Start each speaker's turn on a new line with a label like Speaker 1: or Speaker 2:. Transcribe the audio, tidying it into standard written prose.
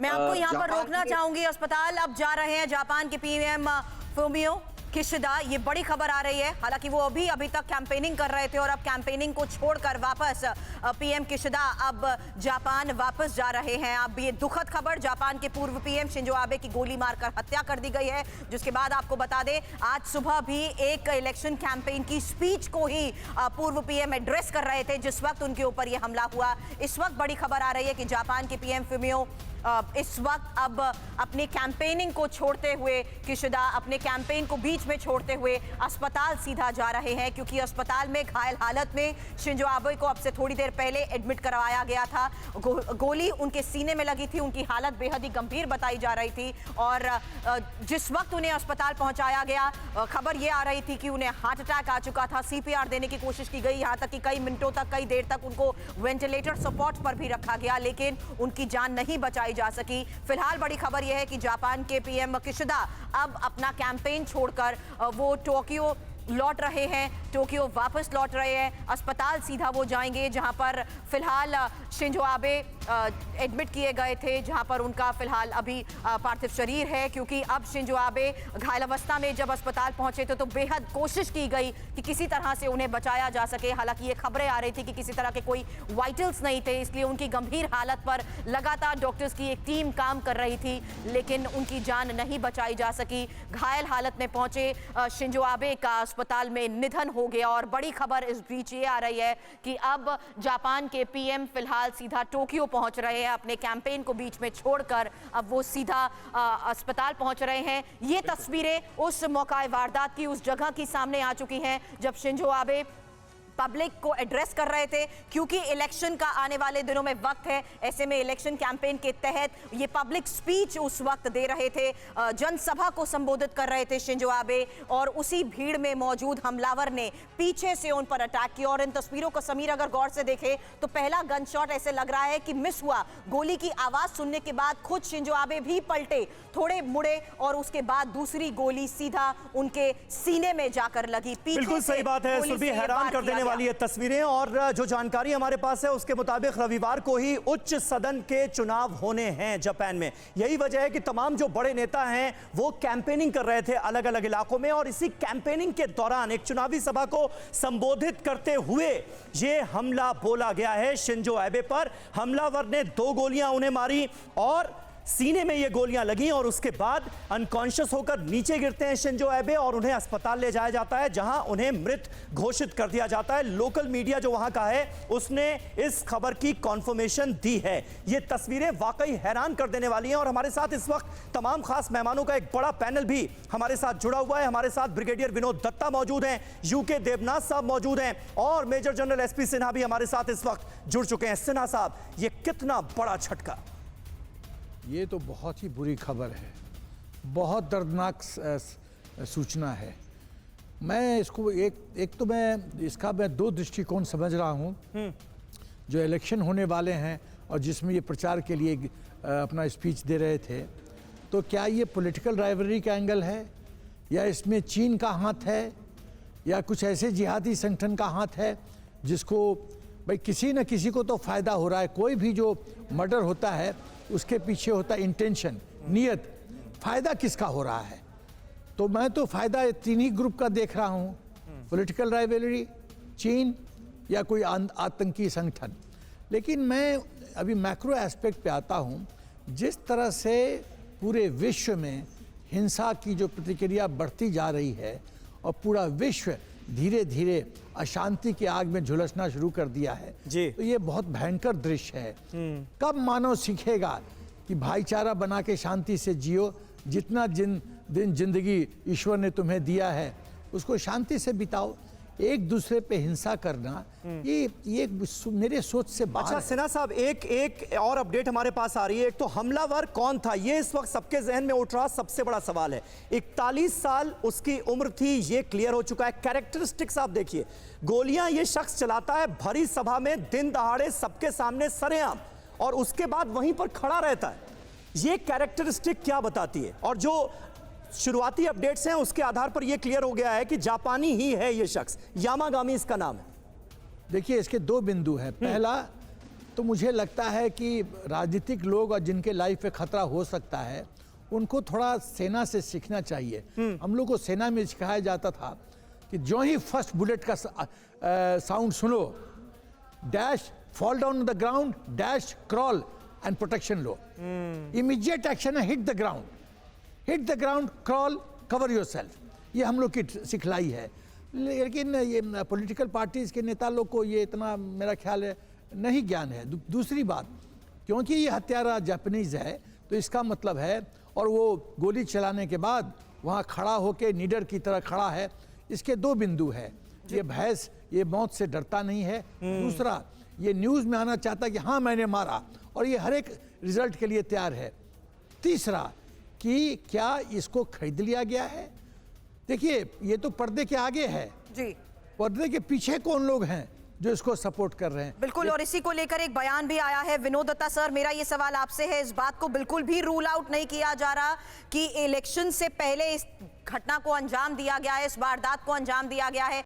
Speaker 1: मैं आपको यहाँ पर रोकना चाहूंगी। अस्पताल अब जा रहे हैं जापान के पीएम फुमियो किशिदा। ये बड़ी खबर आ रही है, हालांकि वो अभी तक कैंपेनिंग कर रहे थे और अब कैंपेनिंग को छोड़कर वापस पीएम किशिदा अब जापान वापस जा रहे हैं। अब ये दुखद खबर, जापान के पूर्व पीएम शिंजो आबे की गोली मारकर हत्या कर दी गई है, जिसके बाद आपको बता दें आज सुबह भी एक इलेक्शन कैंपेन की स्पीच को ही पूर्व पीएम एड्रेस कर रहे थे जिस वक्त उनके ऊपर यह हमला हुआ। इस वक्त बड़ी खबर आ रही है कि जापान के पीएम फुमियो इस वक्त अब अपनी कैंपेनिंग को छोड़ते हुए किशिदा अपने कैंपेन को बीच में छोड़ते हुए अस्पताल सीधा जा रहे हैं, क्योंकि अस्पताल में घायल हालत में शिंजो आबे को अब से थोड़ी देर पहले एडमिट करवाया गया था। गोली उनके सीने में लगी थी, उनकी हालत बेहद ही गंभीर बताई जा रही थी और जिस वक्त उन्हें अस्पताल पहुंचाया गया खबर यह आ रही थी कि उन्हें हार्ट अटैक आ चुका था। सीपीआर देने की कोशिश की गई, यहां तक कि कई मिनटों तक, कई देर तक उनको वेंटिलेटर सपोर्ट पर भी रखा गया, लेकिन उनकी जान नहीं बचाई जा सकी। फिलहाल बड़ी खबर यह है कि जापान के पीएम किशिदा अब अपना कैंपेन छोड़कर वो टोक्यो लौट रहे हैं, टोक्यो वापस लौट रहे हैं। अस्पताल सीधा वो जाएंगे जहां पर फिलहाल शिंजो आबे एडमिट किए गए थे, जहां पर उनका फिलहाल अभी पार्थिव शरीर है, क्योंकि अब शिंजो आबे घायल अवस्था में जब अस्पताल पहुंचे थे तो बेहद कोशिश की गई कि किसी तरह से उन्हें बचाया जा सके। हालांकि ये खबरें आ रही थी कि किसी तरह के कोई वाइटल्स नहीं थे, इसलिए उनकी गंभीर हालत पर लगातार डॉक्टर्स की एक टीम काम कर रही थी, लेकिन उनकी जान नहीं बचाई जा सकी। घायल हालत में पहुंचे शिंजो आबे का अस्पताल में निधन हो गया और बड़ी खबर इस बीच ये आ रही है कि अब जापान के पीएम फिलहाल सीधा टोक्यो पहुंच रहे हैं, अपने कैंपेन को बीच में छोड़कर अब वो सीधा अस्पताल पहुंच रहे हैं। ये तस्वीरें उस मौका वारदात की, उस जगह की सामने आ चुकी हैं जब शिंजो आबे पब्लिक को एड्रेस कर रहे थे, क्योंकि इलेक्शन का आने वाले दिनों में वक्त है। ऐसे में इलेक्शन कैंपेन के तहत ये पब्लिक स्पीच उस वक्त दे रहे थे, जनसभा को संबोधित कर रहे थे शिंजो आबे, और उसी भीड़ में मौजूद हमलावर ने पीछे से उन पर अटैक किया। और इन तस्वीरों को समीर अगर गौर से देखे तो पहला गन शॉट ऐसे लग रहा है कि मिस हुआ। गोली की आवाज सुनने के बाद खुद शिंजो आबे भी पलटे, थोड़े मुड़े और उसके बाद दूसरी गोली सीधा उनके सीने में जाकर लगी।
Speaker 2: बिल्कुल सही बात है, सुरभि, हैरान कर देने वाली ये तस्वीरें। और जो जानकारी हमारे पास है उसके मुताबिक रविवार को ही उच्च सदन के चुनाव होने हैं जापान में। यही वजह है कि तमाम जो बड़े नेता हैं वो कैंपेनिंग कर रहे थे अलग अलग इलाकों में, और इसी कैंपेनिंग के दौरान एक चुनावी सभा को संबोधित करते हुए ये हमला बोला गया है शिंजो आबे पर। हमलावर ने 2 गोलियां उन्हें मारी और सीने में ये गोलियां लगी और उसके बाद अनकॉन्शियस होकर नीचे गिरते हैं शिंजो आबे और उन्हें अस्पताल ले जाया जाता है, जहां उन्हें मृत घोषित कर दिया जाता है। लोकल मीडिया जो वहां का है उसने इस खबर की कॉन्फर्मेशन दी है। ये तस्वीरें वाकई हैरान कर देने वाली हैं और हमारे साथ इस वक्त तमाम खास मेहमानों का एक बड़ा पैनल भी हमारे साथ जुड़ा हुआ है। हमारे साथ ब्रिगेडियर विनोद दत्ता मौजूद हैं, यूके देवनाथ साहब मौजूद हैं और मेजर जनरल एसपी सिन्हा भी हमारे साथ इस वक्त जुड़ चुके हैं। सिन्हा साहब, ये कितना बड़ा झटका?
Speaker 3: ये तो बहुत ही बुरी खबर है, बहुत दर्दनाक सूचना है। मैं इसको एक तो मैं 2 दृष्टिकोण समझ रहा हूँ। जो इलेक्शन होने वाले हैं और जिसमें ये प्रचार के लिए अपना स्पीच दे रहे थे, तो क्या ये पॉलिटिकल राइवलरी का एंगल है या इसमें चीन का हाथ है या कुछ ऐसे जिहादी संगठन का हाथ है जिसको भाई किसी न किसी को तो फ़ायदा हो रहा है। कोई भी जो मर्डर होता है उसके पीछे होता है इंटेंशन, नीयत। फ़ायदा किसका हो रहा है? तो मैं तो फ़ायदा 3 ही ग्रुप का देख रहा हूँ, पॉलिटिकल राइवलरी, चीन या कोई आतंकी संगठन। लेकिन मैं अभी मैक्रो एस्पेक्ट पे आता हूँ। जिस तरह से पूरे विश्व में हिंसा की जो प्रतिक्रिया बढ़ती जा रही है और पूरा विश्व धीरे धीरे अशांति की आग में झुलसना शुरू कर दिया है जी, तो ये बहुत भयंकर दृश्य है। कब मानव सीखेगा कि भाईचारा बना के शांति से जियो? जितना दिन जिंदगी ईश्वर ने तुम्हें दिया है उसको शांति से बिताओ। एक दूसरे पे हिंसा करना ये मेरे सोच से बाहर।
Speaker 2: अच्छा सिन्हा साहब, एक और अपडेट हमारे पास आ रही है। एक तो हमलावर कौन था, ये इस वक्त सबके जहन में उठ रहा सबसे बड़ा सवाल है। 41 साल उसकी उम्र थी, ये क्लियर हो चुका है। कैरेक्टरिस्टिक्स आप देखिए, गोलियां ये शख्स चलाता है भरी सभा में, दिन दहाड़े सबके सामने सरेआम, और उसके बाद वहीं पर खड़ा रहता है। ये कैरेक्टरिस्टिक क्या बताती है? और जो शुरुआती अपडेट्स हैं उसके आधार पर यह क्लियर हो गया है कि जापानी ही है ये शख्स, यामागामी इसका नाम है।
Speaker 3: देखिए, इसके 2 बिंदु हैं। पहला, तो मुझे लगता है कि राजनीतिक लोग और जिनके लाइफ पे खतरा हो सकता है उनको थोड़ा सेना से सीखना चाहिए। हम लोग को सेना में सिखाया जाता था कि जो ही फर्स्ट बुलेट का साउंड सुनो, dash fall down on the ground, dash crawl and protection लो। इमीडिएट एक्शन है, hit the ground, crawl, cover yourself. ये हम लोग की सिखलाई है। लेकिन ये पॉलिटिकल पार्टीज के नेता लोग को ये इतना मेरा ख्याल है नहीं ज्ञान है। दूसरी बात, क्योंकि ये हत्यारा जापानीज है तो इसका मतलब है, और वो गोली चलाने के बाद वहाँ खड़ा होके निडर की तरह खड़ा है, इसके दो बिंदु है। ये भैंस ये मौत से डरता नहीं है। दूसरा, ये न्यूज़ में आना चाहता कि हाँ मैंने मारा, और ये हर एक रिजल्ट के लिए तैयार है। तीसरा, कि क्या इसको खरीद लिया गया है? देखिए, ये तो पर्दे के आगे है
Speaker 1: जी,
Speaker 3: पर्दे के पीछे कौन लोग हैं जो इसको सपोर्ट कर रहे हैं?
Speaker 1: बिल्कुल। और इसी को लेकर एक बयान भी आया है। विनोद दत्ता सर, मेरा ये सवाल आपसे है, इस बात को बिल्कुल भी रूल आउट नहीं किया जा रहा कि इलेक्शन से पहले इस घटना को अंजाम दिया गया है, इस वारदात को अंजाम दिया गया है?